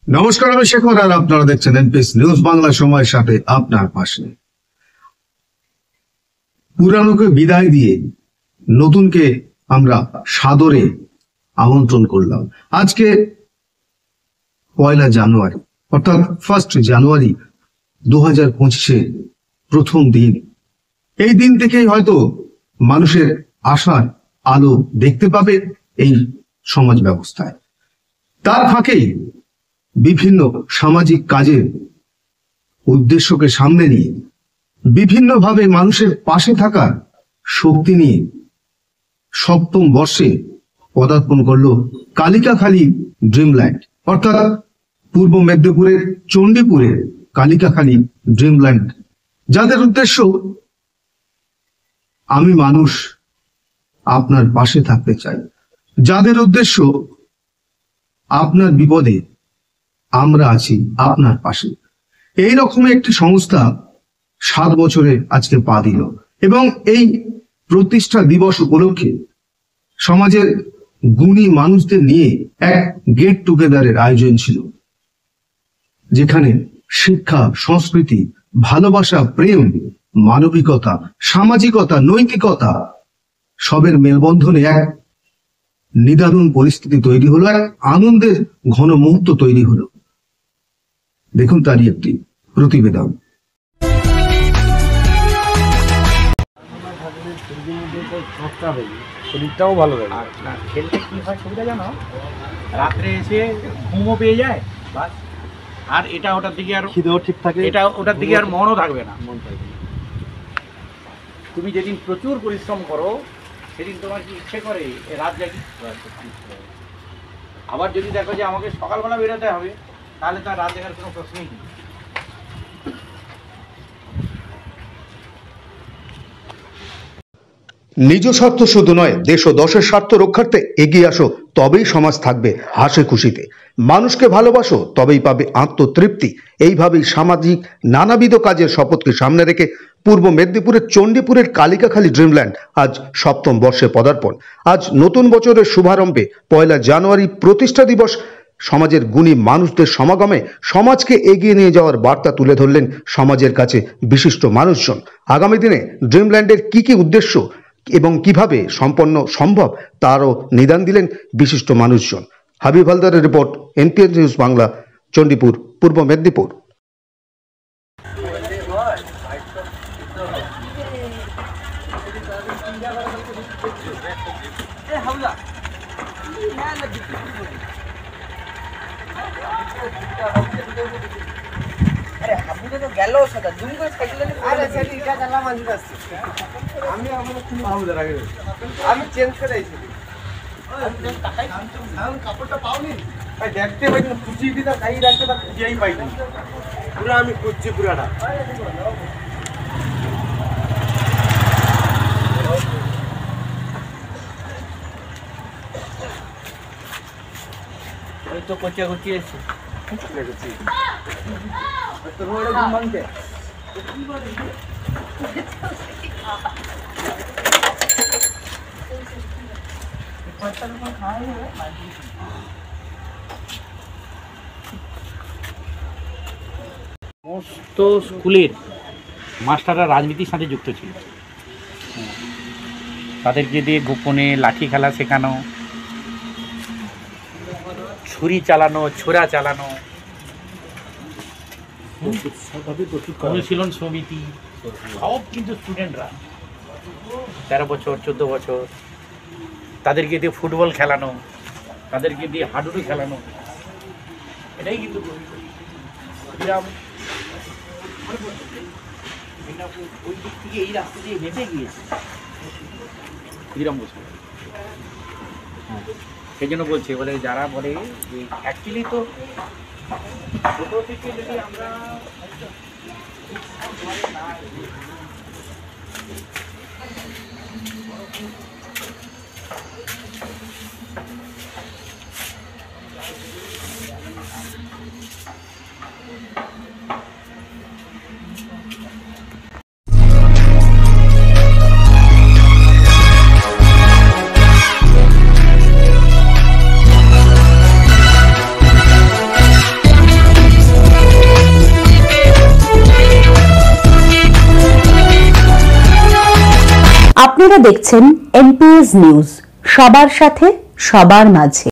নমস্কার, আমি শেখর আর আপনারা দেখছেন এনপিএস নিউজ বাংলা, সময়ের সাথে আপনার পাশে। পুরানোকে বিদায় দিয়ে নতুনকে আমরা সাদরে আমন্ত্রণ করলাম। আজকে 1 জানুয়ারি, অর্থাৎ 1 জানুয়ারি 2025 প্রথম দিন। এই দিন থেকেই হয়তো মানুষের আশার আলো দেখতে পাবে এই সমাজ ব্যবস্থায়। তার ফাঁকেই বিভিন্ন সামাজিক কাজের উদ্দেশ্যকে সামনে নিয়ে বিভিন্নভাবে মানুষের পাশে থাকার শক্তি নিয়ে সপ্তম বর্ষে পদার্পণ করলো কালিকাখালী ড্রিমল্যান্ড, অর্থাৎ পূর্ব মেদিনীপুরের চণ্ডীপুরের কালিকাখালী ড্রিমল্যান্ড, যাদের উদ্দেশ্য আমি মানুষ আপনার পাশে থাকতে চাই, যাদের উদ্দেশ্য আপনার বিপদে আমরা আছি আপনার পাশে। এই রকমের একটি সংস্থা 7 বছরে আজকে পা দিল এবং এই প্রতিষ্ঠা দিবস উপলক্ষে সমাজের গুণী মানুষদের নিয়ে এক গেট টুগেদারের আয়োজন ছিল, যেখানে শিক্ষা, সংস্কৃতি, ভালোবাসা, প্রেম, মানবিকতা, সামাজিকতা, নৈতিকতা সবের মেলবন্ধনে এক নিদারুণ পরিস্থিতি তৈরি হলো, এক আনন্দের ঘন মুহূর্ত তৈরি হলো। দেখুন তারই একটি প্রতিবেদন। শরীরটাও ভালো লাগে। আর খেলতে কি হয় সুবিধা জানো, রাত্রে এসে ঘুমও পেয়ে যায় বাস। আর এটা ওটার দিকে আর খিদেও ঠিক থাকে, এটা ওটার দিকে আর মনও থাকবে না। তুমি যেদিন প্রচুর পরিশ্রম করো সেদিন তোমার কি ইচ্ছে করে রাত জাগি। আবার যদি দেখো যে আমাকে সকালবেলা বেরোতে হবে, তাহলে তার রাত জাগার কোনো প্রশ্নই নেই। নিজ স্বার্থ শুধু নয়, দেশ ও দশের স্বার্থ রক্ষার্থে এগিয়ে আসো, তবেই সমাজ থাকবে হাসি খুশিতে। মানুষকে ভালোবাসো, তবেই পাবে আত্মতৃপ্তি। এইভাবেই সামাজিক নানাবিধ কাজের শপথকে সামনে রেখে পূর্ব মেদিনীপুরের চণ্ডীপুরের কালিকাখালী ড্রিমল্যান্ড আজ 7ম বর্ষে পদার্পণ। আজ নতুন বছরের শুভারম্ভে 1 জানুয়ারি প্রতিষ্ঠা দিবস সমাজের গুণী মানুষদের সমাগমে সমাজকে এগিয়ে নিয়ে যাওয়ার বার্তা তুলে ধরলেন সমাজের কাছে বিশিষ্ট মানুষজন। আগামী দিনে ড্রিমল্যান্ডের কি উদ্দেশ্য এবং কিভাবে সম্পন্ন সম্ভব তারও নিদান দিলেন বিশিষ্ট মানুষজন। হাবিব হালদারের report, NPS news Bangla, Chandipur, পূর্ব মেদিনীপুর। আমি চেঞ্জ করে কাপড়টা পাওনি, দেখতে পাইনি, খুঁজি দিদা খাই রাখতে তা খুঁজেই পাইনি। পুরো আমি খুঁজছি পুরাটা। ওই তো কচিয়া কচি এসছে তোর ঘুম ভাঙতে সমস্ত স্কুলের মাস্টাররা রাজনীতির সাথে যুক্ত ছিল। তাদেরকে দিয়ে গোপনে লাঠি খেলা শেখানো, ছুরি চালানো, ছোরা চালানো, অনুশীলন সমিতি, সব কিন্তু স্টুডেন্টরা 13 বছর 14 বছর, তাদেরকে দিয়ে ফুটবল খেলানো, তাদেরকে দিয়ে হাডুডু খেলানো, এটাই কিন্তু বিরাম। ওই দিক থেকে এই রাস্তা দিয়ে হেঁটে গিয়েছে বিরাম বসে। হ্যাঁ, সেই জন্য বলছে, বলে যারা বলে যে অ্যাকচুয়ালি তো ছোটো থেকে যদি আমরা আপনারা দেখছেন এনপিএস নিউজ, সবার সাথে সবার মাঝে।